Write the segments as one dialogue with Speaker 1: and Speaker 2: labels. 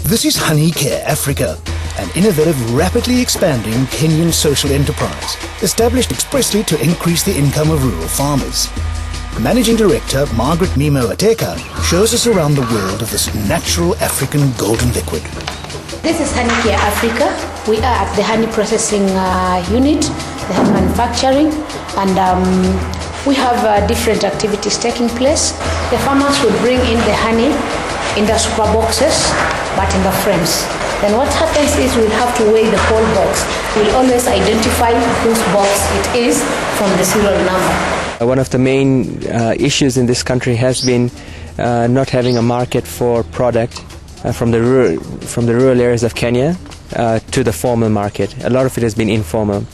Speaker 1: This is HoneyCare Africa, an innovative, rapidly expanding Kenyan social enterprise established expressly to increase the income of rural farmers. Managing Director Margaret Mimo Ateka shows us around the world of this natural African golden liquid.
Speaker 2: This is HoneyCare Africa. We are at the honey processing unit, the honey manufacturing, and we have different activities taking place. The farmers will bring in the honey in the super boxes, but in the frames. Then what happens is we'll have to weigh the whole box. We'll always identify whose box it is from the serial number.
Speaker 3: One of the main issues in this country has been not having a market for product from the rural areas of Kenya to the formal market. A lot of it has been informal.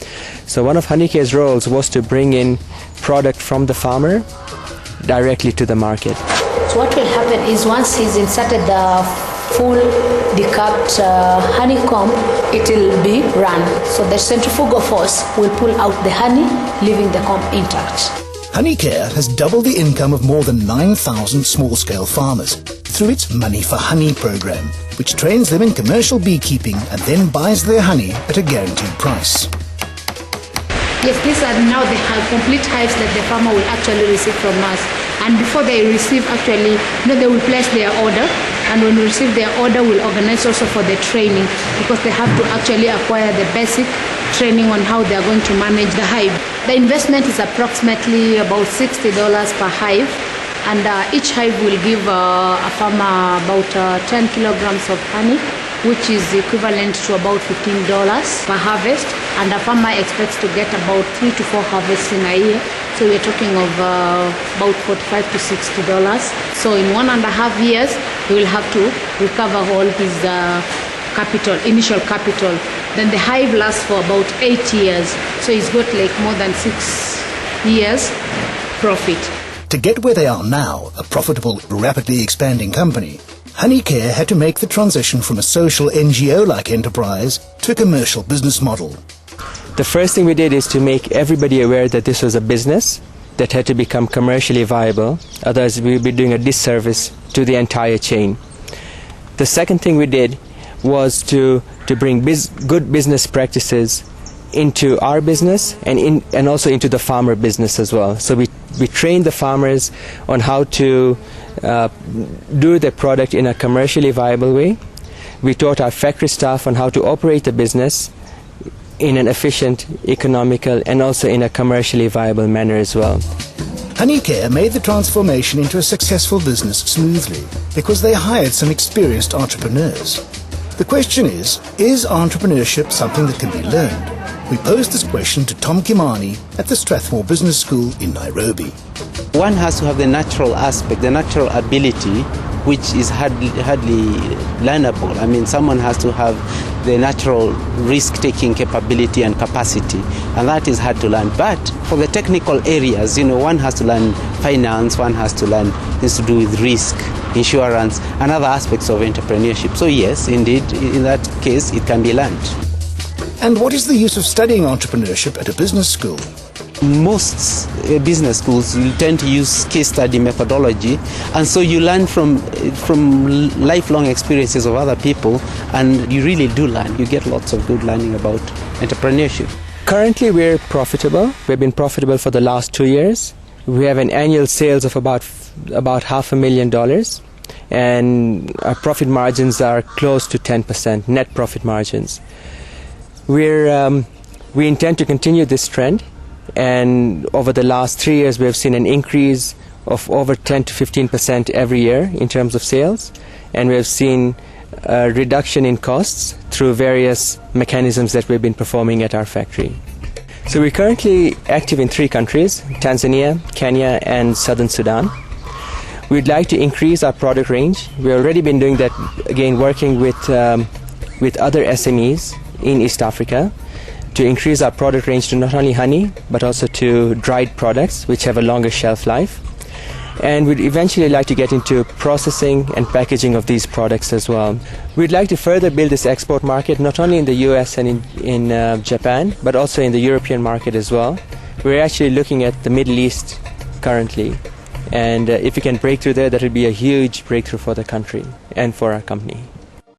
Speaker 3: So one of HoneyCare's roles was to bring in product from the farmer directly to the market.
Speaker 2: So what will happen is once he's inserted the full decapped honeycomb, it will be run. So the centrifugal force will pull out the honey, leaving the comb intact.
Speaker 1: HoneyCare has doubled the income of more than 9,000 small-scale farmers through its Money for Honey program, which trains them in commercial beekeeping and then buys their honey at a guaranteed price.
Speaker 2: Yes, these are now the complete hives that the farmer will actually receive from us. And before they receive, actually, they will place their order. And when we receive their order, we'll organize also for the training, because they have to actually acquire the basic training on how they are going to manage the hive. The investment is approximately about $60 per hive, and each hive will give a farmer about 10 kilograms of honey, which is equivalent to about $15 per harvest, and a farmer expects to get about 3 to 4 harvests in a year. So we're talking of about $45 to $60. So in 1.5 years, he will have to recover all his capital, initial capital. Then the hive lasts for about 8 years. So he's got like more than 6 years profit.
Speaker 1: To get where they are now, a profitable, rapidly expanding company, HoneyCare had to make the transition from a social NGO-like enterprise to a commercial business model.
Speaker 3: The first thing we did is to make everybody aware that this was a business that had to become commercially viable, otherwise we would be doing a disservice to the entire chain. The second thing we did was to bring good business practices into our business and also into the farmer business as well. So we trained the farmers on how to do their product in a commercially viable way. We taught our factory staff on how to operate the business in an efficient, economical, and also in a commercially viable manner as well.
Speaker 1: HoneyCare made the transformation into a successful business smoothly because they hired some experienced entrepreneurs. The question is entrepreneurship something that can be learned? We posed this question to Tom Kimani at the Strathmore Business School in Nairobi.
Speaker 4: One has to have the natural aspect, the natural ability, which is hardly learnable. I mean, someone has to have the natural risk-taking capability and capacity, and that is hard to learn. But for the technical areas, one has to learn finance, one has to learn things to do with risk, insurance, and other aspects of entrepreneurship. So yes, indeed, in that case, it can be learned.
Speaker 1: And what is the use of studying entrepreneurship at a business school?
Speaker 4: Most business schools will tend to use case study methodology, and so you learn from lifelong experiences of other people, and you really do learn. You get lots of good learning about entrepreneurship.
Speaker 3: Currently we're profitable. We've been profitable for the last 2 years. We have an annual sales of about $500,000, and our profit margins are close to 10%, net profit margins. We intend to continue this trend, and over the last 3 years we have seen an increase of over 10 to 15% every year in terms of sales, and we have seen a reduction in costs through various mechanisms that we've been performing at our factory. So we're currently active in 3 countries, Tanzania, Kenya, and Southern Sudan. We'd like to increase our product range. We've already been doing that, again, working with other SMEs in East Africa to increase our product range to not only honey but also to dried products which have a longer shelf life, and we'd eventually like to get into processing and packaging of these products as well. We'd like to further build this export market not only in the US and in Japan but also in the European market as well. We're actually looking at the Middle East currently, and if we can break through there, that would be a huge breakthrough for the country and for our company.